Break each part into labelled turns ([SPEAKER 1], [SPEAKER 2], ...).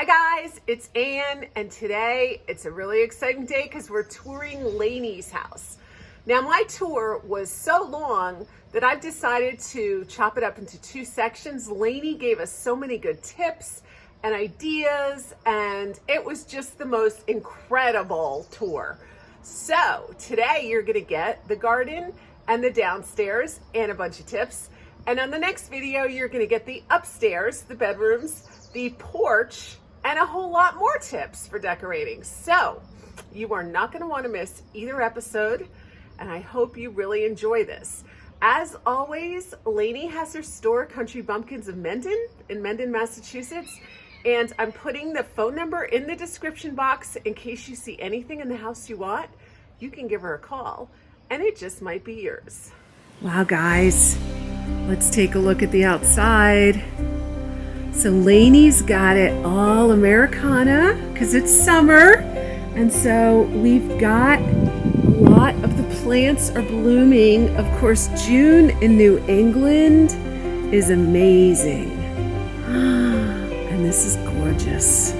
[SPEAKER 1] Hi guys, it's Ann, and today it's a really exciting day because we're touring Lainey's house. Now my tour was so long that I've decided to chop it up into two sections. Lainey gave us so many good tips and ideas, and it was just the most incredible tour. So today you're gonna get the garden and the downstairs and a bunch of tips. And on the next video, you're gonna get the upstairs, the bedrooms, the porch, and a whole lot more tips for decorating. So you are not gonna wanna miss either episode, and I hope you really enjoy this. As always, Lainey has her store, Country Bumpkins of Mendon, in Mendon, Massachusetts. And I'm putting the phone number in the description box in case you see anything in the house you want. You can give her a call, and it just might be yours. Wow, guys, let's take a look at the outside. So Lainey's got it all Americana because it's summer, and so we've got a lot of the plants are blooming. Of course, June in New England is amazing, and this is gorgeous.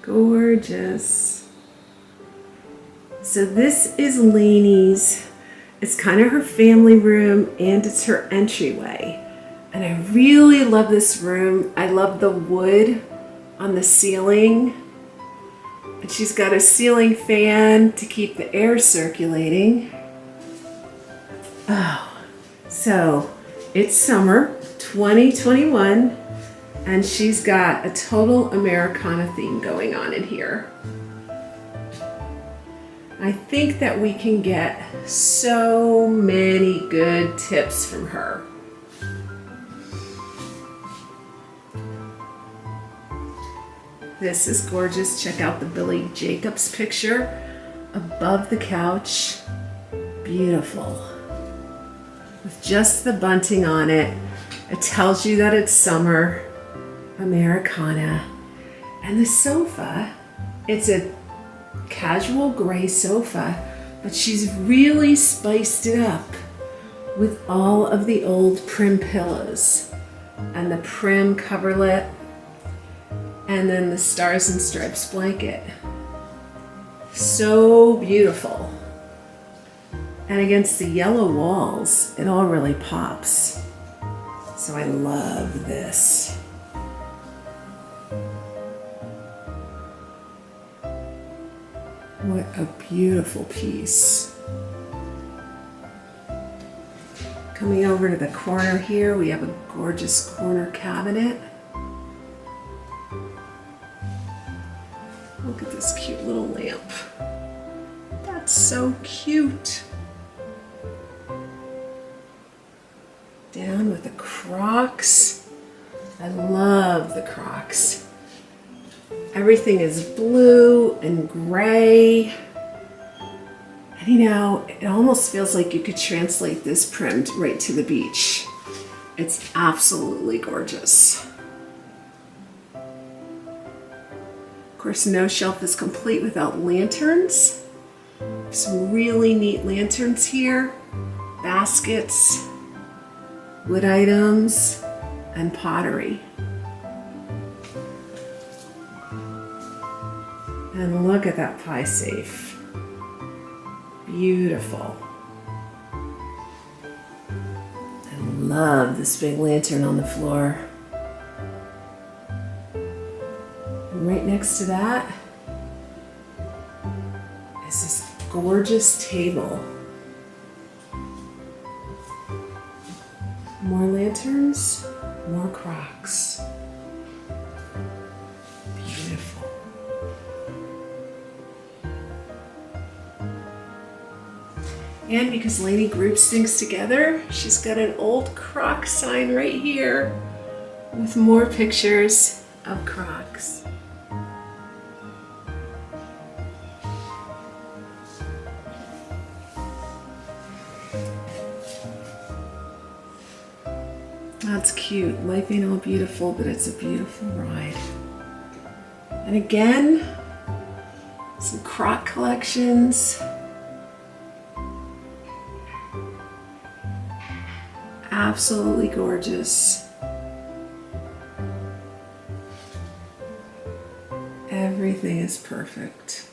[SPEAKER 1] Gorgeous. So this is Lainey's. It's kind of her family room, and it's her entryway. And I really love this room. I love the wood on the ceiling. And she's got a ceiling fan to keep the air circulating. Oh, so it's summer 2021, and she's got a total Americana theme going on in here. I think that we can get so many good tips from her. This is gorgeous. Check out the Billy Jacobs picture above the couch. Beautiful. With just the bunting on it. It tells you that it's summer. Americana. And the sofa, it's a casual gray sofa, but she's really spiced it up with all of the old prim pillows and the prim coverlet, and then the Stars and Stripes blanket. So beautiful. And against the yellow walls, it all really pops. So I love this. What a beautiful piece. Coming over to the corner here, we have a gorgeous corner cabinet. Look at this cute little lamp. That's so cute. Down with the Crocs. I love the Crocs. Everything is blue and gray. And you know, it almost feels like you could translate this prim right to the beach. It's absolutely gorgeous. Of course, no shelf is complete without lanterns. Some really neat lanterns here, baskets, wood items, and pottery. And look at that pie safe. Beautiful. I love this big lantern on the floor. And right next to that is this gorgeous table. More lanterns, more Crocs. Beautiful. And because Lainey groups things together, she's got an old Croc sign right here with more pictures of Crocs. That's cute. Life ain't all beautiful, but it's a beautiful ride. And again, some Croc collections. Absolutely gorgeous. Everything is perfect.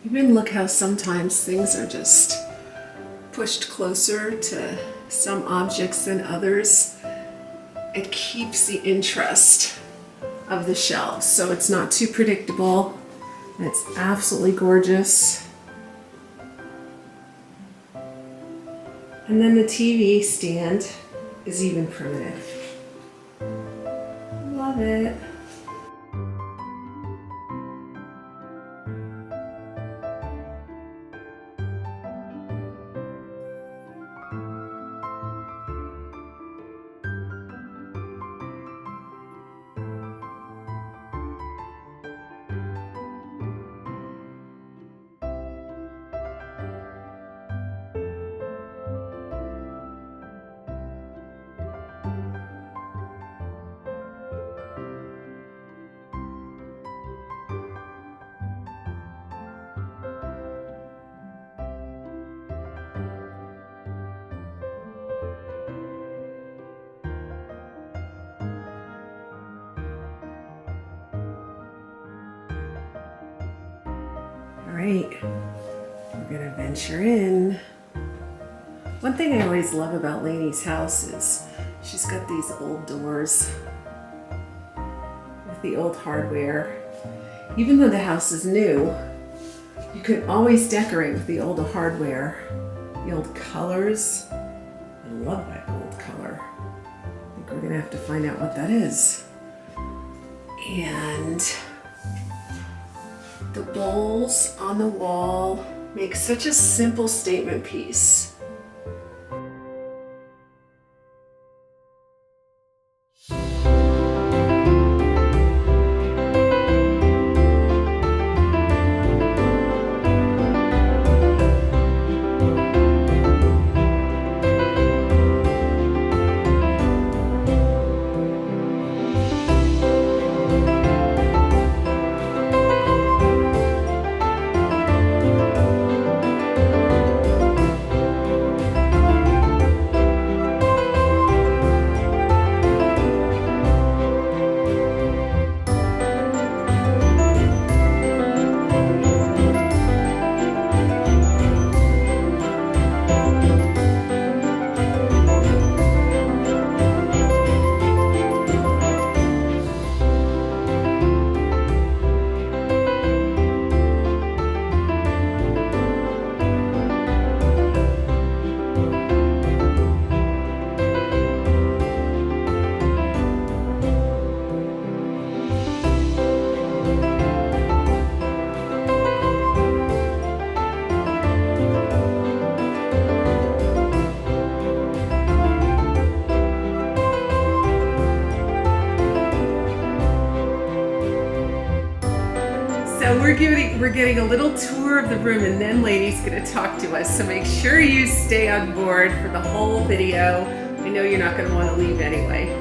[SPEAKER 1] Even look how sometimes things are just pushed closer to some objects than others. It keeps the interest of the shelves, so it's not too predictable. And it's absolutely gorgeous. And then the TV stand is even primitive. Love it. Right, we're gonna venture in. One thing I always love about Lainey's house is she's got these old doors with with the old hardware. Even though the house is new, you can always decorate with the old hardware. The old colors. I love that gold color. I think we're gonna have to find out what that is. And the bowls on the wall make such a simple statement piece. So we're getting a little tour of the room, and then Lainey's gonna talk to us. So make sure you stay on board for the whole video. I know you're not gonna wanna leave anyway.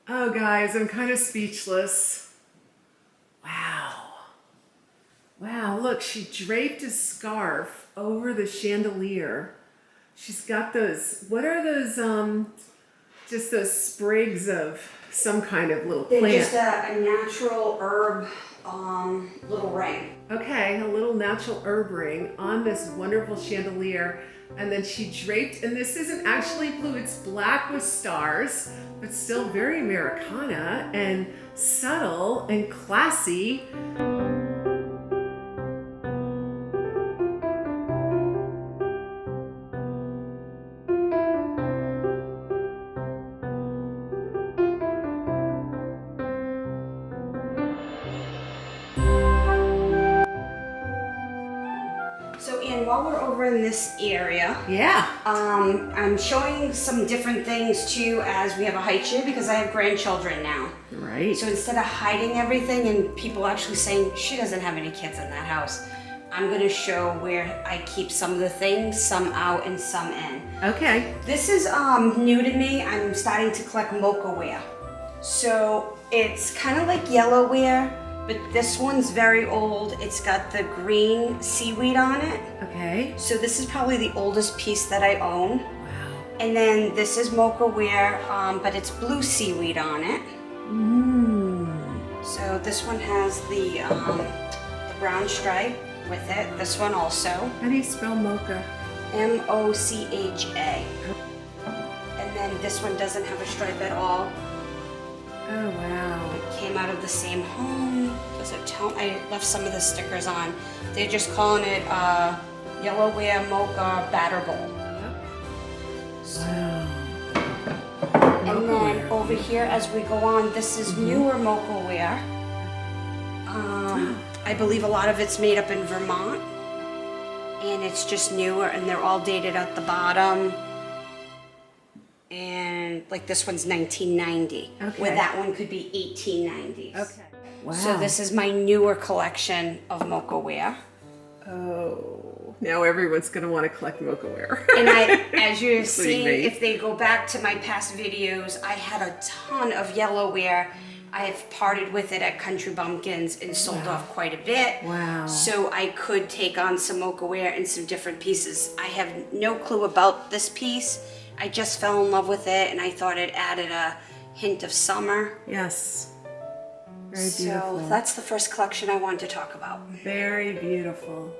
[SPEAKER 1] Oh guys, I'm kind of speechless. Wow, look, she draped a scarf over the chandelier. She's got those, what are those, just those sprigs of some kind of little plant?
[SPEAKER 2] They're just a natural herb little ring.
[SPEAKER 1] Okay, a little natural herb ring on this wonderful chandelier. And then she draped, and this isn't actually blue, it's black with stars, but still very Americana and subtle and classy.
[SPEAKER 2] So Ann, while we're over in this area,
[SPEAKER 1] Yeah.
[SPEAKER 2] I'm showing some different things too as we have a height share because I have grandchildren now.
[SPEAKER 1] Right.
[SPEAKER 2] So instead of hiding everything and people actually saying she doesn't have any kids in that house, I'm gonna show where I keep some of the things, some out and some in.
[SPEAKER 1] Okay.
[SPEAKER 2] This is new to me. I'm starting to collect mocha ware. So it's kind of like yellowware, but this one's very old. It's got the green seaweed on it.
[SPEAKER 1] Okay.
[SPEAKER 2] So this is probably the oldest piece that I own.
[SPEAKER 1] Wow.
[SPEAKER 2] And then this is mocha ware, but it's blue seaweed on it. So this one has the brown stripe with it. This one also.
[SPEAKER 1] How do you spell mocha?
[SPEAKER 2] M-O-C-H-A. And then this one doesn't have a stripe at all.
[SPEAKER 1] Oh, wow.
[SPEAKER 2] It came out of the same home. Does it tell? I left some of the stickers on. They're just calling it yellowware mocha batter bowl.
[SPEAKER 1] Wow.
[SPEAKER 2] And then over here, as we go on, this is newer mocha ware. I believe a lot of it's made up in Vermont, and it's just newer, and they're all dated at the bottom. And like this one's 1990, where that one could be 1890s.
[SPEAKER 1] Okay. Wow.
[SPEAKER 2] So this is my newer collection of mocha ware.
[SPEAKER 1] Oh, now everyone's gonna want to collect mocha ware.
[SPEAKER 2] And as you're seeing,
[SPEAKER 1] me.
[SPEAKER 2] if they go back to my past videos, I had a ton of yellowware. I've parted with it at Country Bumpkins and sold off quite a bit.
[SPEAKER 1] Wow.
[SPEAKER 2] So I could take on some mocha ware and some different pieces. I have no clue about this piece. I just fell in love with it, and I thought it added a hint of summer.
[SPEAKER 1] Yes. Very beautiful.
[SPEAKER 2] So that's the first collection I wanted to talk about.
[SPEAKER 1] Very beautiful.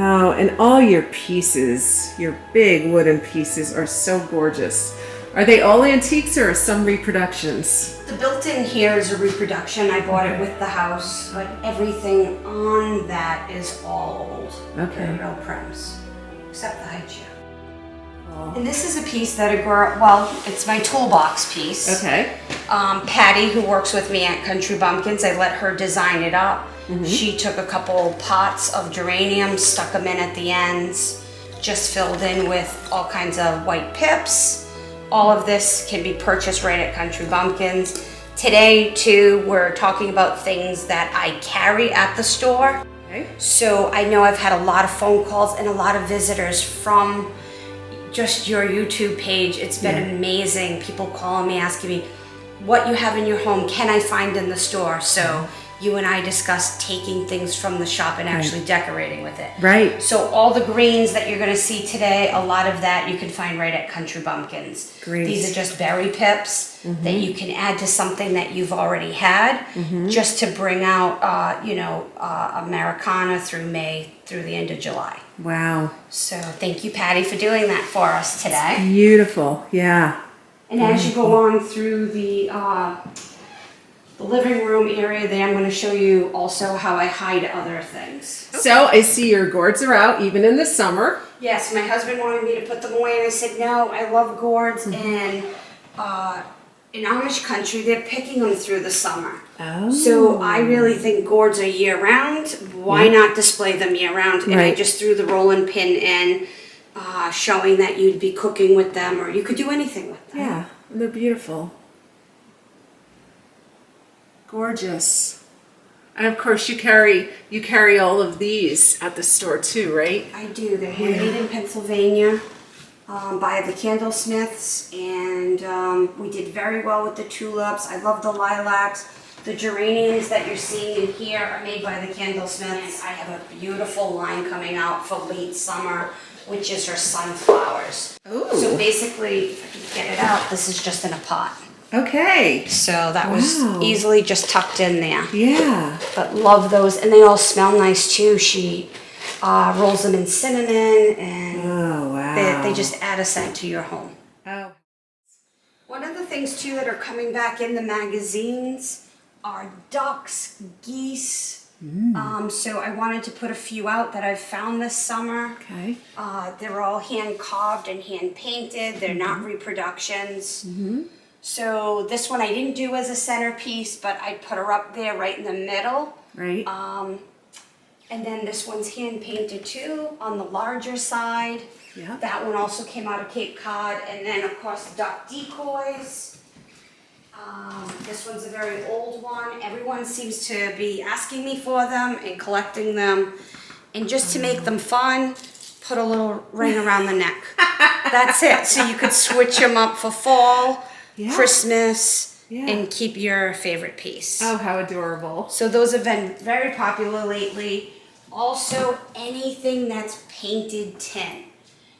[SPEAKER 1] Oh, and all your pieces, your big wooden pieces, are so gorgeous. Are they all antiques or are some reproductions?
[SPEAKER 2] The built-in here is a reproduction. I bought it with the house, but everything on that is all old.
[SPEAKER 1] Okay.
[SPEAKER 2] They're real prims, except the high chair.
[SPEAKER 1] Oh.
[SPEAKER 2] And this is a piece that a girl, well, it's my toolbox piece.
[SPEAKER 1] Okay.
[SPEAKER 2] Patty, who works with me at Country Bumpkins, I let her design it up. She took a couple pots of geraniums, stuck them in at the ends, just filled in with all kinds of white pips. All of this can be purchased right at Country Bumpkins. Today, too, we're talking about things that I carry at the store.
[SPEAKER 1] Okay.
[SPEAKER 2] So I know I've had a lot of phone calls and a lot of visitors from just your YouTube page. It's been amazing. People calling me, asking me what you have in your home, can I find in the store? So you and I discussed taking things from the shop and actually decorating with it.
[SPEAKER 1] Right.
[SPEAKER 2] So all the greens that you're gonna see today, a lot of that you can find right at Country Bumpkins.
[SPEAKER 1] Great.
[SPEAKER 2] These are just berry pips that you can add to something that you've already had, just to bring out, Americana through May, through the end of July.
[SPEAKER 1] Wow.
[SPEAKER 2] So thank you, Patty, for doing that for us today.
[SPEAKER 1] Beautiful. Yeah.
[SPEAKER 2] And as you go on through the living room area there, I'm going to show you also how I hide other things.
[SPEAKER 1] So I see your gourds are out even in the summer.
[SPEAKER 2] Yes, my husband wanted me to put them away, and I said, no, I love gourds, and in Amish country, they're picking them through the summer.
[SPEAKER 1] Oh.
[SPEAKER 2] So I really think gourds are year-round. Why not display them year-round? And I just threw the rolling pin in, showing that you'd be cooking with them, or you could do anything with them.
[SPEAKER 1] Yeah, and they're beautiful. Gorgeous. And of course you carry all of these at the store too, right?
[SPEAKER 2] I do. They're handmade in Pennsylvania by the Candlesmiths, and we did very well with the tulips. I love the lilacs. The geraniums that you're seeing in here are made by the Candlesmiths. I have a beautiful line coming out for late summer, which is her sunflowers.
[SPEAKER 1] Ooh.
[SPEAKER 2] So basically, if I can get it out, this is just in a pot.
[SPEAKER 1] Okay.
[SPEAKER 2] So that was easily just tucked in there.
[SPEAKER 1] Yeah.
[SPEAKER 2] But love those, and they all smell nice too. She rolls them in cinnamon, and
[SPEAKER 1] Oh, wow.
[SPEAKER 2] they just add a scent to your home.
[SPEAKER 1] Oh.
[SPEAKER 2] One of the things too that are coming back in the magazines are ducks, geese. So I wanted to put a few out that I've found this summer.
[SPEAKER 1] Okay.
[SPEAKER 2] They're all hand carved and hand painted. They're not reproductions. So this one I didn't do as a centerpiece, but I put her up there right in the middle.
[SPEAKER 1] Right.
[SPEAKER 2] And then this one's hand painted too on the larger side.
[SPEAKER 1] Yeah.
[SPEAKER 2] That one also came out of Cape Cod. And then of course duck decoys. This one's a very old one. Everyone seems to be asking me for them and collecting them. And just to make them fun, put a little ring around the neck. That's it. So you could switch them up for fall, Christmas, and keep your favorite piece.
[SPEAKER 1] Oh, how adorable.
[SPEAKER 2] So those have been very popular lately. Also, anything that's painted tin.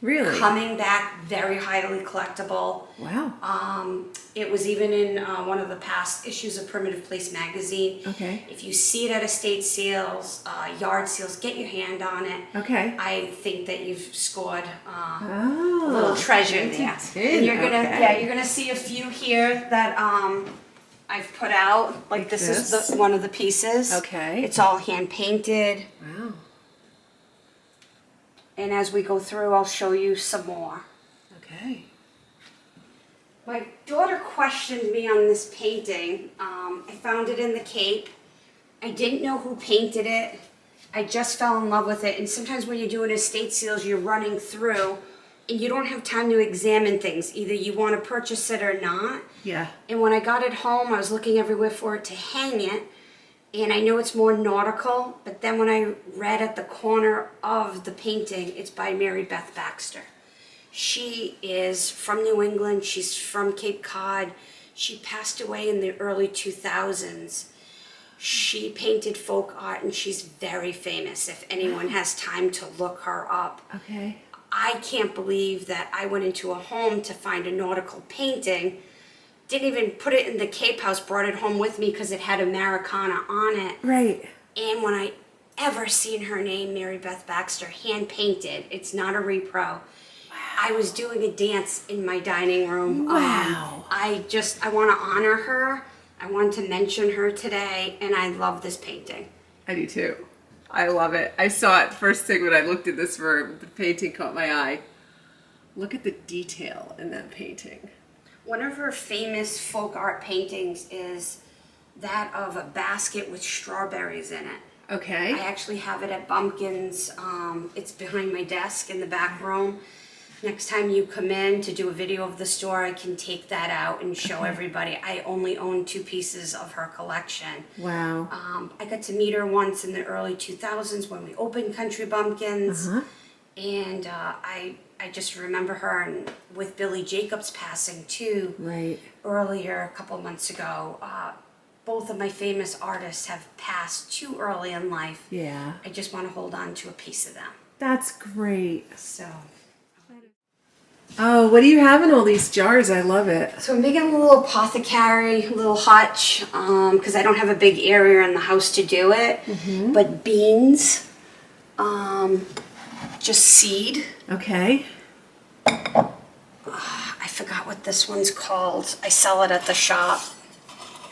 [SPEAKER 1] Really?
[SPEAKER 2] Coming back, very highly collectible.
[SPEAKER 1] Wow.
[SPEAKER 2] It was even in one of the past issues of Primitive Place magazine.
[SPEAKER 1] Okay.
[SPEAKER 2] If you see it at estate sales, yard sales, get your hand on it.
[SPEAKER 1] Okay.
[SPEAKER 2] I think that you've scored a
[SPEAKER 1] Oh.
[SPEAKER 2] little treasure there.
[SPEAKER 1] Tin.
[SPEAKER 2] And you're gonna,
[SPEAKER 1] Okay.
[SPEAKER 2] you're gonna see a few here that I've put out. Like this is one of the pieces.
[SPEAKER 1] Okay.
[SPEAKER 2] It's all hand painted.
[SPEAKER 1] Wow.
[SPEAKER 2] And as we go through, I'll show you some more.
[SPEAKER 1] Okay.
[SPEAKER 2] My daughter questioned me on this painting. I found it in the Cape. I didn't know who painted it. I just fell in love with it. And sometimes when you're doing estate sales, you're running through and you don't have time to examine things. Either you want to purchase it or not.
[SPEAKER 1] Yeah.
[SPEAKER 2] And when I got it home, I was looking everywhere for it to hang it. And I know it's more nautical, but then when I read at the corner of the painting, it's by Mary Beth Baxter. She is from New England. She's from Cape Cod. She passed away in the early 2000s. She painted folk art and she's very famous. If anyone has time to look her up.
[SPEAKER 1] Okay.
[SPEAKER 2] I can't believe that I went into a home to find a nautical painting. Didn't even put it in the Cape House, brought it home with me because it had Americana on it.
[SPEAKER 1] Right.
[SPEAKER 2] And when I ever seen her name, Mary Beth Baxter, hand painted, it's not a repro. Wow. I was doing a dance in my dining room.
[SPEAKER 1] Wow.
[SPEAKER 2] I want to honor her. I wanted to mention her today, and I love this painting.
[SPEAKER 1] I do too. I love it. I saw it first thing when I looked at this room. The painting caught my eye. Look at the detail in that painting.
[SPEAKER 2] One of her famous folk art paintings is that of a basket with strawberries in it.
[SPEAKER 1] Okay.
[SPEAKER 2] I actually have it at Bumpkins. It's behind my desk in the back room. Next time you come in to do a video of the store, I can take that out and show everybody. I only own 2 pieces of her collection.
[SPEAKER 1] Wow.
[SPEAKER 2] I got to meet her once in the early 2000s when we opened Country Bumpkins. And I just remember her, and with Billy Jacobs passing too,
[SPEAKER 1] Right.
[SPEAKER 2] earlier, a couple of months ago. Both of my famous artists have passed too early in life.
[SPEAKER 1] Yeah.
[SPEAKER 2] I just want to hold on to a piece of them.
[SPEAKER 1] That's great.
[SPEAKER 2] So
[SPEAKER 1] Oh, what do you have in all these jars? I love it.
[SPEAKER 2] I'm making a little apothecary, a little hutch, because I don't have a big area in the house to do it. But beans, just seed.
[SPEAKER 1] Okay.
[SPEAKER 2] I forgot what this one's called. I sell it at the shop.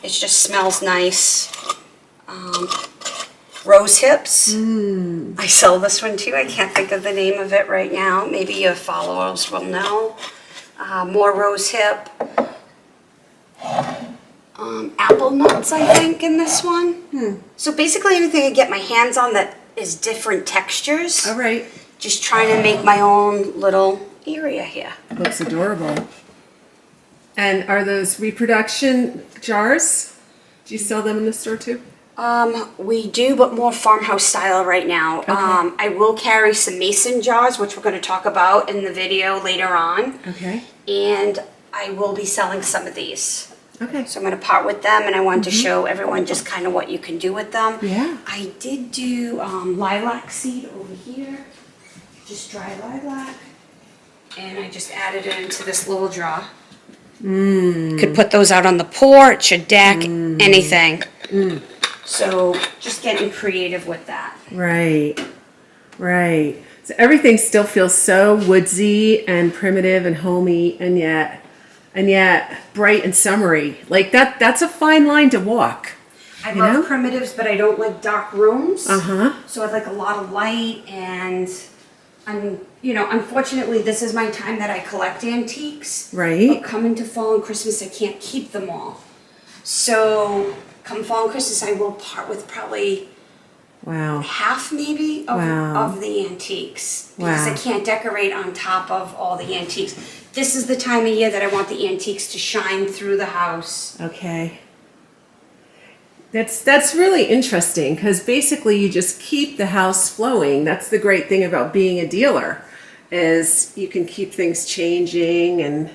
[SPEAKER 2] It just smells nice. Rose hips. I sell this one too. I can't think of the name of it right now. Maybe your followers will know. More rose hip. Apple nuts, I think, in this one. So basically anything I get my hands on that is different textures.
[SPEAKER 1] All right.
[SPEAKER 2] Just trying to make my own little area here.
[SPEAKER 1] Looks adorable. And are those reproduction jars? Do you sell them in the store too?
[SPEAKER 2] We do, but more farmhouse style right now. I will carry some mason jars, which we're going to talk about in the video later on.
[SPEAKER 1] Okay.
[SPEAKER 2] And I will be selling some of these.
[SPEAKER 1] Okay.
[SPEAKER 2] So I'm going to part with them, and I want to show everyone just kind of what you can do with them.
[SPEAKER 1] Yeah.
[SPEAKER 2] I did do lilac seed over here, just dry lilac, and I just added it into this little jar. Could put those out on the porch, a deck, anything. So just getting creative with that.
[SPEAKER 1] Right. Right. So everything still feels so woodsy and primitive and homey, and yet bright and summery. Like that's a fine line to walk.
[SPEAKER 2] I love primitives, but I don't like dark rooms.
[SPEAKER 1] Uh-huh.
[SPEAKER 2] So I'd like a lot of light, and unfortunately this is my time that I collect antiques.
[SPEAKER 1] Right.
[SPEAKER 2] But coming to fall and Christmas, I can't keep them all. So come fall and Christmas, I will part with probably half maybe of the antiques. Because I can't decorate on top of all the antiques. This is the time of year that I want the antiques to shine through the house.
[SPEAKER 1] Okay. That's really interesting, because basically you just keep the house flowing. That's the great thing about being a dealer, is you can keep things changing and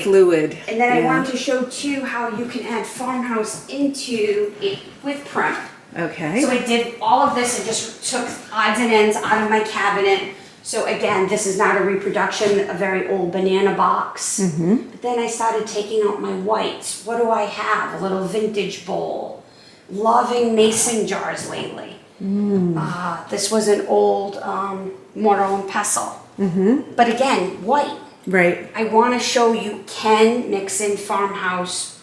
[SPEAKER 1] fluid.
[SPEAKER 2] And then I wanted to show too how you can add farmhouse into it with prim.
[SPEAKER 1] Okay.
[SPEAKER 2] So I did all of this and just took odds and ends out of my cabinet. So again, this is not a reproduction, a very old banana box. But then I started taking out my whites. What do I have? A little vintage bowl. Loving mason jars lately. This was an old mortar and pestle. But again, white.
[SPEAKER 1] Right.
[SPEAKER 2] I want to show you can mix in farmhouse,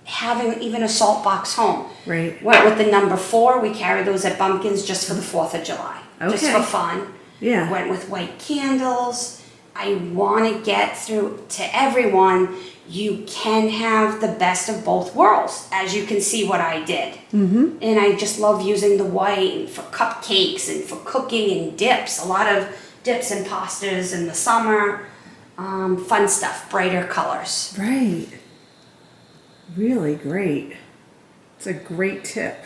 [SPEAKER 2] having even a Saltbox home.
[SPEAKER 1] Right.
[SPEAKER 2] Went with the number 4. We carry those at Bumpkins just for the 4th of July. Just for fun.
[SPEAKER 1] Yeah.
[SPEAKER 2] Went with white candles. I want to get through to everyone. You can have the best of both worlds, as you can see what I did. And I just love using the white for cupcakes and for cooking and dips. A lot of dips and pastas in the summer. Fun stuff, brighter colors.
[SPEAKER 1] Right. Really great. It's a great tip.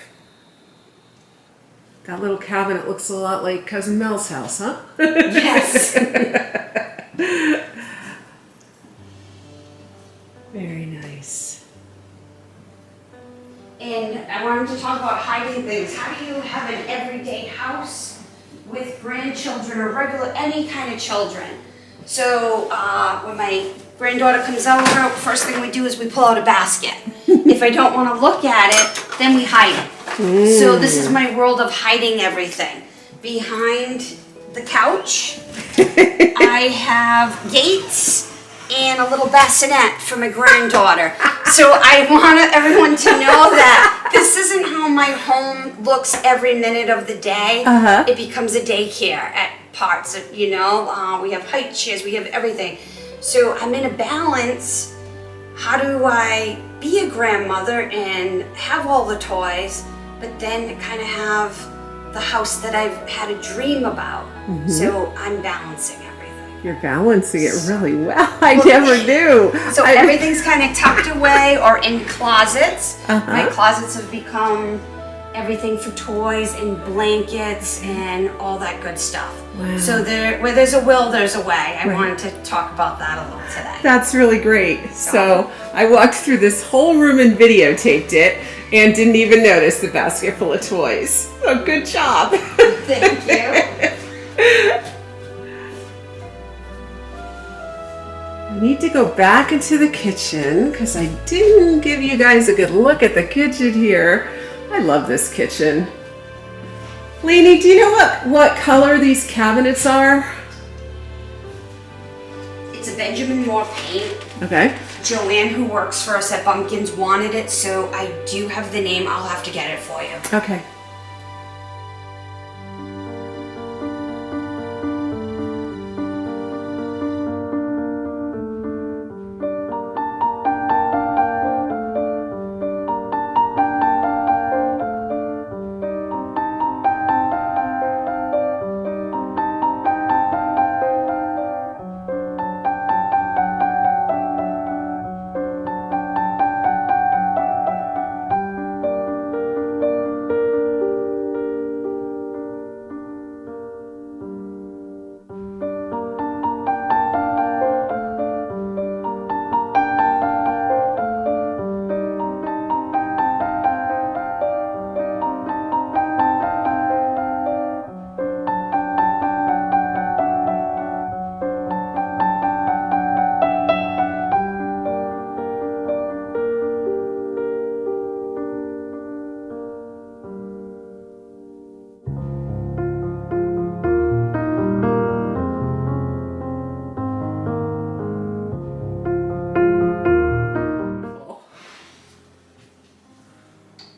[SPEAKER 1] That little cabinet looks a lot like Cousin Mel's house, huh?
[SPEAKER 2] Yes.
[SPEAKER 1] Very nice.
[SPEAKER 2] And I wanted to talk about hiding things. How do you have an everyday house with grandchildren or any kind of children? So when my granddaughter comes over, first thing we do is we pull out a basket. If I don't want to look at it, then we hide it. So this is my world of hiding everything. Behind the couch, I have gates and a little bassinet for my granddaughter. So I want everyone to know that this isn't how my home looks every minute of the day. It becomes a daycare at parts, you know. We have height chairs, we have everything. So I'm in a balance. How do I be a grandmother and have all the toys, but then kind of have the house that I've had a dream about? So I'm balancing everything.
[SPEAKER 1] You're balancing it really well. I never knew.
[SPEAKER 2] So everything's kind of tucked away or in closets. My closets have become everything for toys and blankets and all that good stuff.
[SPEAKER 1] Wow.
[SPEAKER 2] So where there's a will, there's a way. I wanted to talk about that a little today.
[SPEAKER 1] That's really great. So I walked through this whole room and videotaped it and didn't even notice the basket full of toys. So good job.
[SPEAKER 2] Thank you.
[SPEAKER 1] I need to go back into the kitchen because I didn't give you guys a good look at the kitchen here. I love this kitchen. Lainey, do you know what color these cabinets are?
[SPEAKER 2] It's a Benjamin Moore paint.
[SPEAKER 1] Okay.
[SPEAKER 2] Joanne, who works for us at Bumpkins, wanted it, so I do have the name. I'll have to get it for you.
[SPEAKER 1] Okay.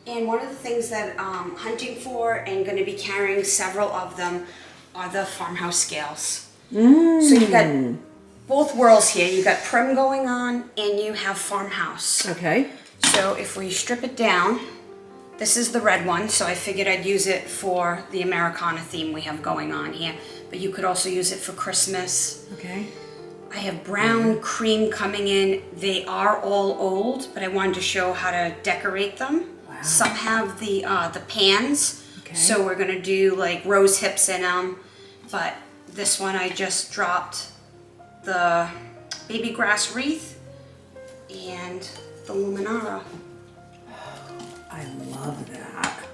[SPEAKER 2] And one of the things that I'm hunting for and going to be carrying several of them are the farmhouse scales. So you've got both worlds here. You've got prim going on and you have farmhouse.
[SPEAKER 1] Okay.
[SPEAKER 2] So if we strip it down, this is the red one, so I figured I'd use it for the Americana theme we have going on here. But you could also use it for Christmas.
[SPEAKER 1] Okay.
[SPEAKER 2] I have brown cream coming in. They are all old, but I wanted to show how to decorate them.
[SPEAKER 1] Wow.
[SPEAKER 2] Some have the pans,
[SPEAKER 1] Okay.
[SPEAKER 2] so we're gonna do like rose hips in them. But this one I just dropped the baby grass wreath and the luminara.
[SPEAKER 1] I love that.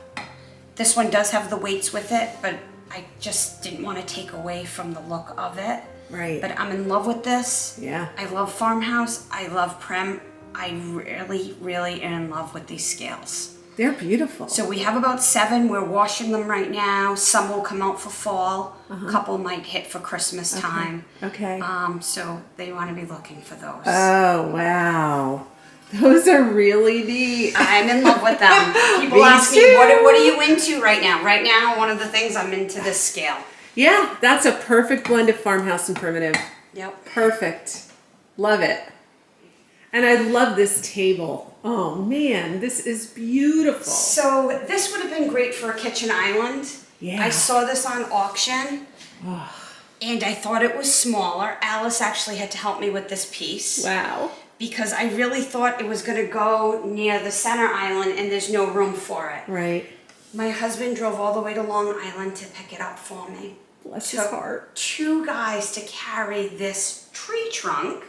[SPEAKER 2] This one does have the weights with it, but I just didn't want to take away from the look of it.
[SPEAKER 1] Right.
[SPEAKER 2] But I'm in love with this.
[SPEAKER 1] Yeah.
[SPEAKER 2] I love farmhouse. I love prim. I really, really am in love with these scales.
[SPEAKER 1] They're beautiful.
[SPEAKER 2] So we have about 7. We're washing them right now. Some will come out for fall. A couple might hit for Christmas time.
[SPEAKER 1] Okay.
[SPEAKER 2] So they want to be looking for those.
[SPEAKER 1] Oh, wow. Those are really neat.
[SPEAKER 2] I'm in love with them. People
[SPEAKER 1] Me
[SPEAKER 2] ask me,
[SPEAKER 1] too.
[SPEAKER 2] what are you into right now? Right now, one of the things I'm into this scale.
[SPEAKER 1] Yeah, that's a perfect blend of farmhouse and primitive.
[SPEAKER 2] Yep.
[SPEAKER 1] Perfect. Love it. And I love this table. Oh man, this is beautiful.
[SPEAKER 2] So this would have been great for a kitchen island.
[SPEAKER 1] Yeah.
[SPEAKER 2] I saw this on auction and I thought it was smaller. Alice actually had to help me with this piece.
[SPEAKER 1] Wow.
[SPEAKER 2] Because I really thought it was going to go near the center island and there's no room for it.
[SPEAKER 1] Right.
[SPEAKER 2] My husband drove all the way to Long Island to pick it up for me.
[SPEAKER 1] Bless his heart.
[SPEAKER 2] 2 guys to carry this tree trunk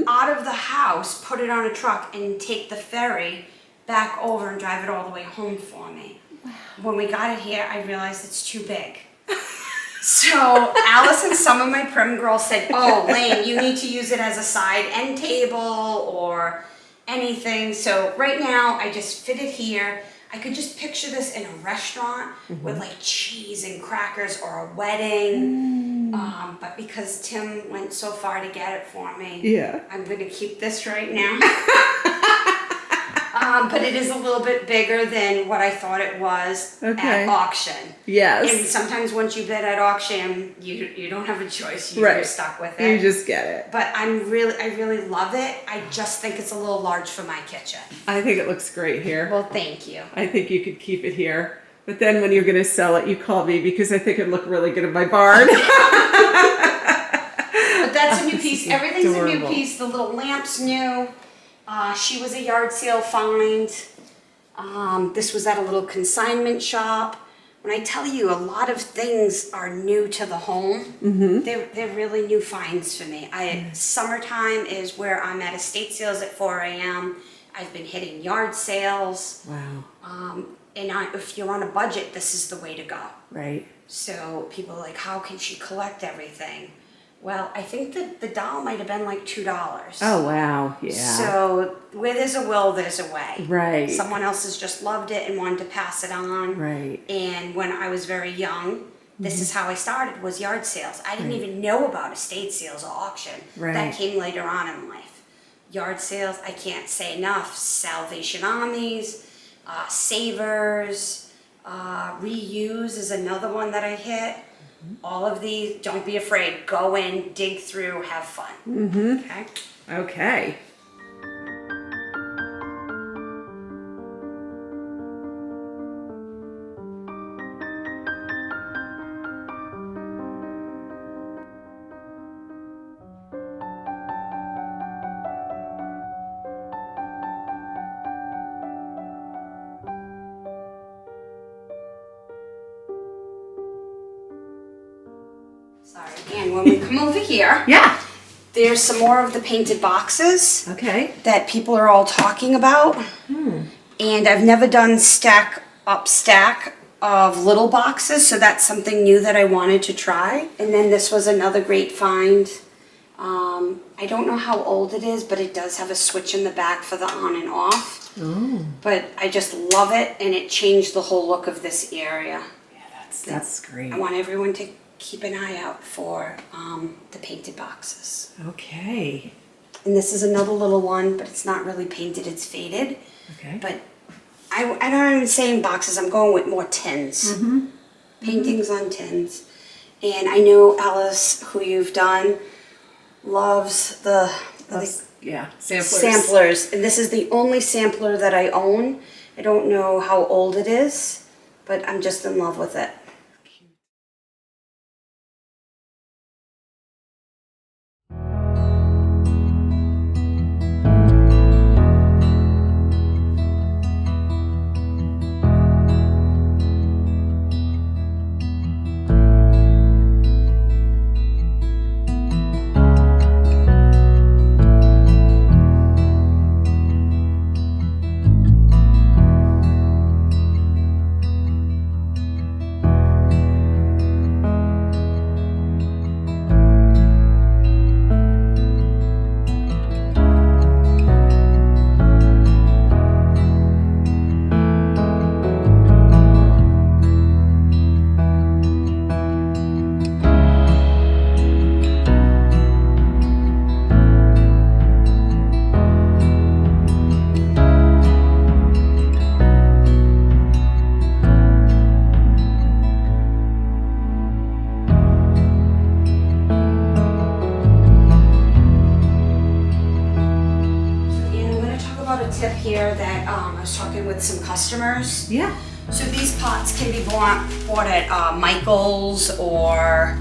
[SPEAKER 2] out of the house, put it on a truck, and take the ferry back over and drive it all the way home for me. Wow. When we got it here, I realized it's too big. So Alice and some of my prim girls said, oh, Lane, you need to use it as a side end table or anything. So right now, I just fit it here. I could just picture this in a restaurant with like cheese and crackers or a wedding. But because Tim went so far to get it for me, I'm going to keep this right now. But it is a little bit bigger than what I thought it was at auction.
[SPEAKER 1] Yes.
[SPEAKER 2] And sometimes once you bid at auction, you don't have a choice. You're stuck with it.
[SPEAKER 1] You just get it.
[SPEAKER 2] But I really love it. I just think it's a little large for my kitchen.
[SPEAKER 1] I think it looks great here.
[SPEAKER 2] Well, thank you.
[SPEAKER 1] I think you could keep it here. But then when you're going to sell it, you call me because I think it'd look really good in my barn.
[SPEAKER 2] But that's a new piece. Everything's a new piece. The little lamp's new. She was a yard sale find. This was at a little consignment shop. When I tell you a lot of things are new to the home, they're really new finds for me. Summertime is where I'm at estate sales at 4 a.m. I've been hitting yard sales.
[SPEAKER 1] Wow.
[SPEAKER 2] And if you're on a budget, this is the way to go.
[SPEAKER 1] Right.
[SPEAKER 2] So people are like, how can she collect everything? Well, I think that the doll might have been like $2.
[SPEAKER 1] Oh, wow. Yeah.
[SPEAKER 2] So where there's a will, there's a way.
[SPEAKER 1] Right.
[SPEAKER 2] Someone else has just loved it and wanted to pass it on.
[SPEAKER 1] Right.
[SPEAKER 2] And when I was very young, this is how I started, was yard sales. I didn't even know about estate sales or auction.
[SPEAKER 1] Right.
[SPEAKER 2] That came later on in life. Yard sales, I can't say enough. Salvation Armies, Savers, Reuse is another one that I hit. All of these, don't be afraid. Go in, dig through, have fun. Okay?
[SPEAKER 1] Okay.
[SPEAKER 2] Sorry. And when we come over here, there's some more of the painted boxes that people are all talking about. And I've never done stack of little boxes, so that's something new that I wanted to try. And then this was another great find. I don't know how old it is, but it does have a switch in the back for the on and off. But I just love it, and it changed the whole look of this area.
[SPEAKER 1] Yeah, that's great.
[SPEAKER 2] I want everyone to keep an eye out for the painted boxes.
[SPEAKER 1] Okay.
[SPEAKER 2] And this is another little one, but it's not really painted, it's faded.
[SPEAKER 1] Okay.
[SPEAKER 2] But I don't even say in boxes, I'm going with more tins. Paintings on tins. And I know Alice, who you've done, loves the samplers. And this is the only sampler that I own. I don't know how old it is, but I'm just in love with it. Here that I was talking with some customers.
[SPEAKER 1] Yeah.
[SPEAKER 2] So these pots can be bought at Michael's or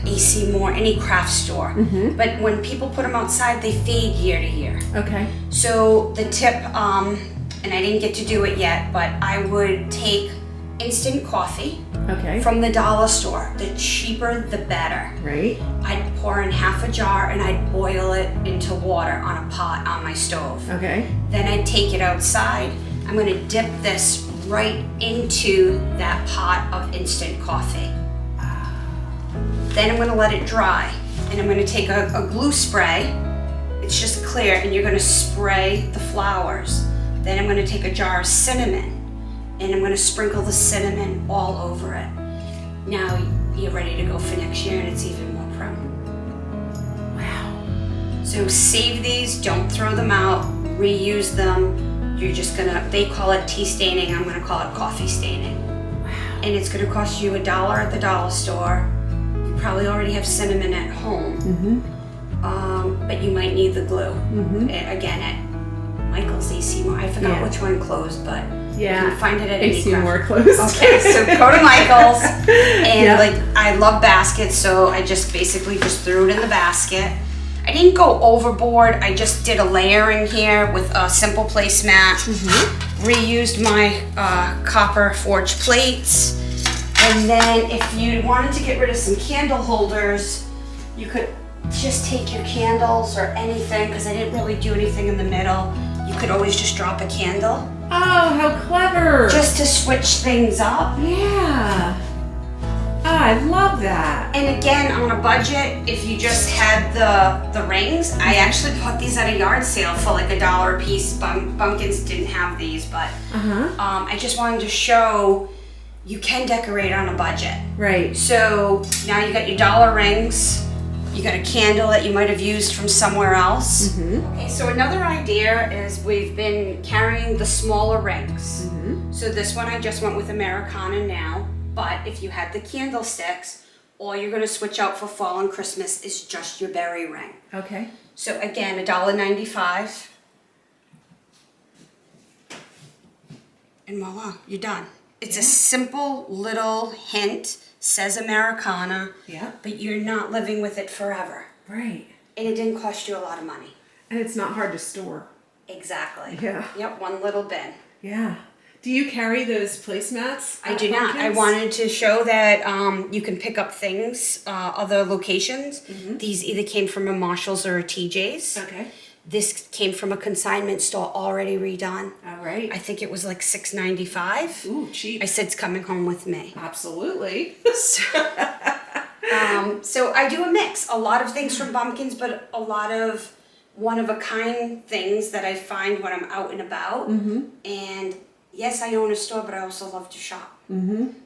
[SPEAKER 2] AC Moore, any craft store. But when people put them outside, they fade year to year.
[SPEAKER 1] Okay.
[SPEAKER 2] So the tip, and I didn't get to do it yet, but I would take instant coffee.
[SPEAKER 1] Okay.
[SPEAKER 2] from the dollar store. The cheaper, the better.
[SPEAKER 1] Right.
[SPEAKER 2] I'd pour in half a jar and I'd boil it into water on a pot on my stove.
[SPEAKER 1] Okay.
[SPEAKER 2] Then I'd take it outside. I'm gonna dip this right into that pot of instant coffee. Then I'm gonna let it dry. And I'm gonna take a glue spray. It's just clear, and you're gonna spray the flowers. Then I'm gonna take a jar of cinnamon, and I'm gonna sprinkle the cinnamon all over it. Now you're ready to go for next year, and it's even more prim.
[SPEAKER 1] Wow.
[SPEAKER 2] So save these, don't throw them out, reuse them. You're just gonna, they call it tea staining, I'm gonna call it coffee staining.
[SPEAKER 1] Wow.
[SPEAKER 2] And it's gonna cost you $1 at the dollar store. You probably already have cinnamon at home, but you might need the glue. Again, at Michael's AC, I forgot which one closed, but you can find it at any
[SPEAKER 1] AC
[SPEAKER 2] craft.
[SPEAKER 1] more closed.
[SPEAKER 2] Okay, so go to Michael's, and like I love baskets, so I just basically just threw it in the basket. I didn't go overboard. I just did a layering here with a simple placemat. Reused my copper forged plates, and then if you wanted to get rid of some candle holders, you could just take your candles or anything, because I didn't really do anything in the middle. You could always just drop a candle.
[SPEAKER 1] Oh, how clever.
[SPEAKER 2] Just to switch things up.
[SPEAKER 1] Yeah. I love that.
[SPEAKER 2] And again, on a budget, if you just had the rings, I actually bought these at a yard sale for like $1 a piece. Bumpkins didn't have these, but I just wanted to show you can decorate on a budget.
[SPEAKER 1] Right.
[SPEAKER 2] So now you got your dollar rings. You got a candle that you might have used from somewhere else. Okay, so another idea is we've been carrying the smaller rings. So this one I just went with Americana now, but if you had the candlesticks, all you're gonna switch out for fall and Christmas is just your berry ring.
[SPEAKER 1] Okay.
[SPEAKER 2] So again, $1.95. And voila, you're done. It's a simple little hint. Says Americana, but you're not living with it forever.
[SPEAKER 1] Right.
[SPEAKER 2] And it didn't cost you a lot of money.
[SPEAKER 1] And it's not hard to store.
[SPEAKER 2] Exactly.
[SPEAKER 1] Yeah.
[SPEAKER 2] Yep, one little bin.
[SPEAKER 1] Yeah. Do you carry those placemats?
[SPEAKER 2] I do not. I wanted to show that you can pick up things, other locations. These either came from a Marshall's or a TJ's.
[SPEAKER 1] Okay.
[SPEAKER 2] This came from a consignment store already redone.
[SPEAKER 1] All right.
[SPEAKER 2] I think it was like $6.95.
[SPEAKER 1] Ooh, cheap.
[SPEAKER 2] I said it's coming home with me.
[SPEAKER 1] Absolutely.
[SPEAKER 2] So I do a mix. A lot of things from Bumpkins, but a lot of one-of-a-kind things that I find when I'm out and about. And yes, I own a store, but I also love to shop.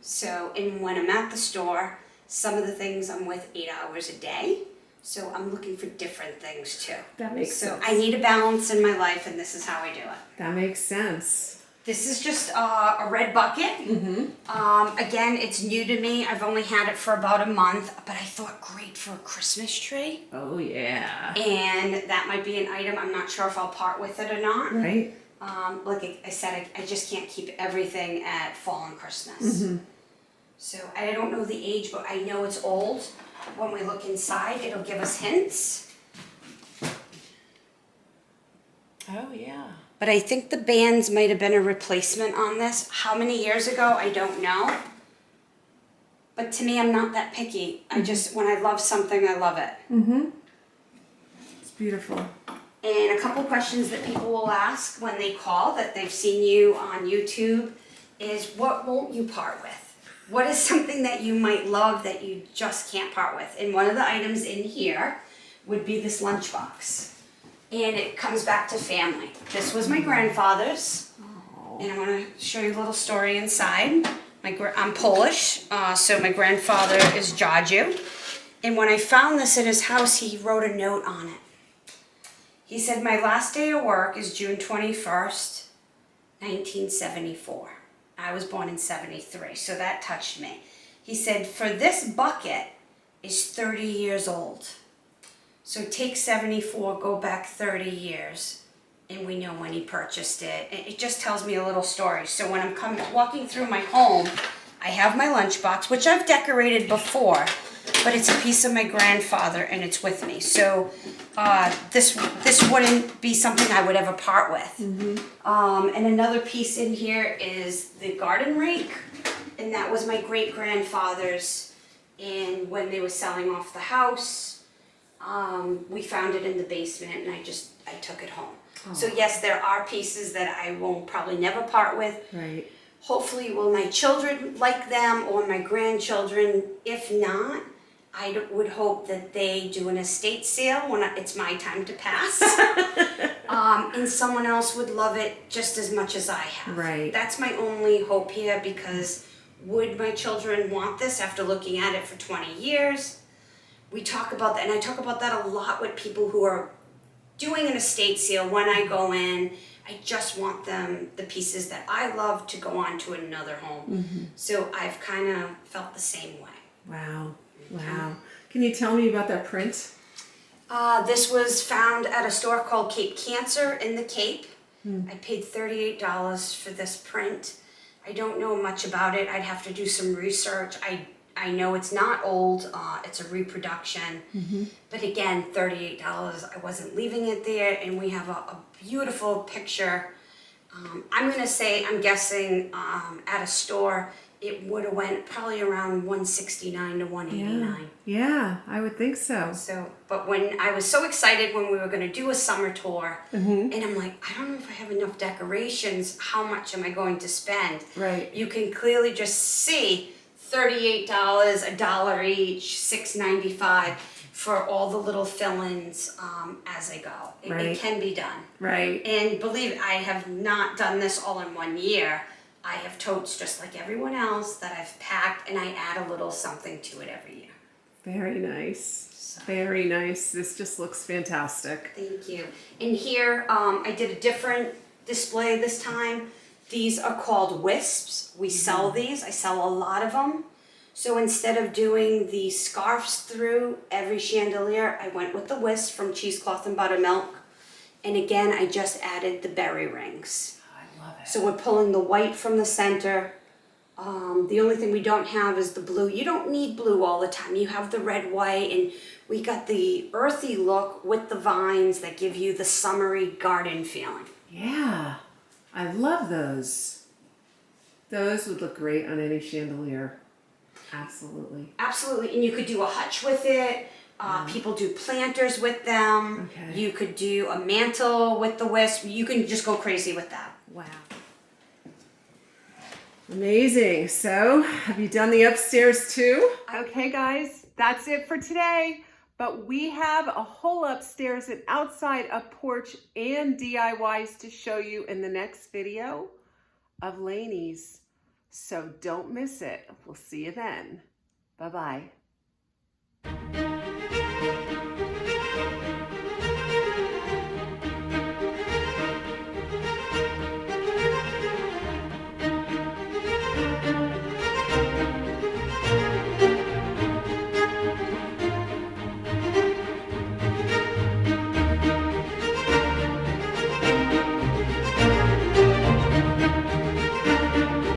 [SPEAKER 2] So, and when I'm at the store, some of the things I'm with 8 hours a day. So I'm looking for different things too.
[SPEAKER 1] That makes sense.
[SPEAKER 2] So I need a balance in my life, and this is how I do it.
[SPEAKER 1] That makes sense.
[SPEAKER 2] This is just a red bucket. Again, it's new to me. I've only had it for about a month, but I thought great for a Christmas tree.
[SPEAKER 1] Oh, yeah.
[SPEAKER 2] And that might be an item. I'm not sure if I'll part with it or not.
[SPEAKER 1] Right.
[SPEAKER 2] Like I said, I just can't keep everything at fall and Christmas. So I don't know the age, but I know it's old. When we look inside, it'll give us hints.
[SPEAKER 1] Oh, yeah.
[SPEAKER 2] But I think the bands might have been a replacement on this. How many years ago, I don't know. But to me, I'm not that picky. I just, when I love something, I love it.
[SPEAKER 1] It's beautiful.
[SPEAKER 2] And a couple questions that people will ask when they call that they've seen you on YouTube is, what won't you part with? What is something that you might love that you just can't part with? And one of the items in here would be this lunchbox. And it comes back to family. This was my grandfather's. And I'm gonna show you a little story inside. I'm Polish, so my grandfather is Georgiou. And when I found this in his house, he wrote a note on it. He said, my last day of work is June 21st, 1974. I was born in 73, so that touched me. He said, for this bucket is 30 years old. So take 74, go back 30 years, and we know when he purchased it. It just tells me a little story. So when I'm walking through my home, I have my lunchbox, which I've decorated before, but it's a piece of my grandfather, and it's with me. So this wouldn't be something I would ever part with. And another piece in here is the garden rake. And that was my great-grandfather's. And when they were selling off the house, we found it in the basement, and I took it home. Oh. So yes, there are pieces that I will probably never part with.
[SPEAKER 1] Right.
[SPEAKER 2] Hopefully, will my children like them or my grandchildren? If not, I would hope that they do an estate sale when it's my time to pass. And someone else would love it just as much as I have.
[SPEAKER 1] Right.
[SPEAKER 2] That's my only hope here, because would my children want this after looking at it for 20 years? We talk about that, and I talk about that a lot with people who are doing an estate sale. When I go in, I just want them, the pieces that I love, to go on to another home. Mm-hmm. So I've kind of felt the same way.
[SPEAKER 1] Wow. Wow. Can you tell me about that print?
[SPEAKER 2] This was found at a store called Cape Cancer in the Cape. I paid $38 for this print. I don't know much about it. I'd have to do some research. I know it's not old. It's a reproduction. Mm-hmm. But again, $38. I wasn't leaving it there. And we have a beautiful picture. I'm going to say, I'm guessing at a store, it would have went probably around $169 to $189.
[SPEAKER 1] Yeah, I would think so.
[SPEAKER 2] But when I was so excited when we were going to do a summer tour, and I'm like, I don't know if I have enough decorations. How much am I going to spend?
[SPEAKER 1] Right.
[SPEAKER 2] You can clearly just see $38, $1 each, $6.95 for all the little fill-ins as I go. It can be done.
[SPEAKER 1] Right.
[SPEAKER 2] And believe it, I have not done this all in 1 year. I have totes just like everyone else that I've packed, and I add a little something to it every year.
[SPEAKER 1] Very nice. Very nice. This just looks fantastic.
[SPEAKER 2] Thank you. And here, I did a different display this time. These are called wisps. We sell these. I sell a lot of them. So instead of doing the scarves through every chandelier, I went with the wisp from Cheesecloth and Buttermilk. And again, I just added the berry rings.
[SPEAKER 1] Love it.
[SPEAKER 2] So we're pulling the white from the center. The only thing we don't have is the blue. You don't need blue all the time. You have the red, white, and we got the earthy look with the vines that give you the summery garden feeling.
[SPEAKER 1] Yeah, I love those. Those would look great on any chandelier. Absolutely.
[SPEAKER 2] Absolutely, and you could do a hutch with it. People do planters with them.
[SPEAKER 1] Okay.
[SPEAKER 2] You could do a mantle with the wisp. You can just go crazy with that.
[SPEAKER 1] Wow. Amazing. So, have you done the upstairs too? Okay, guys, that's it for today. But we have a whole upstairs and outside, a porch, and DIYs to show you in the next video of Lainey's. So don't miss it. We'll see you then. Bye-bye.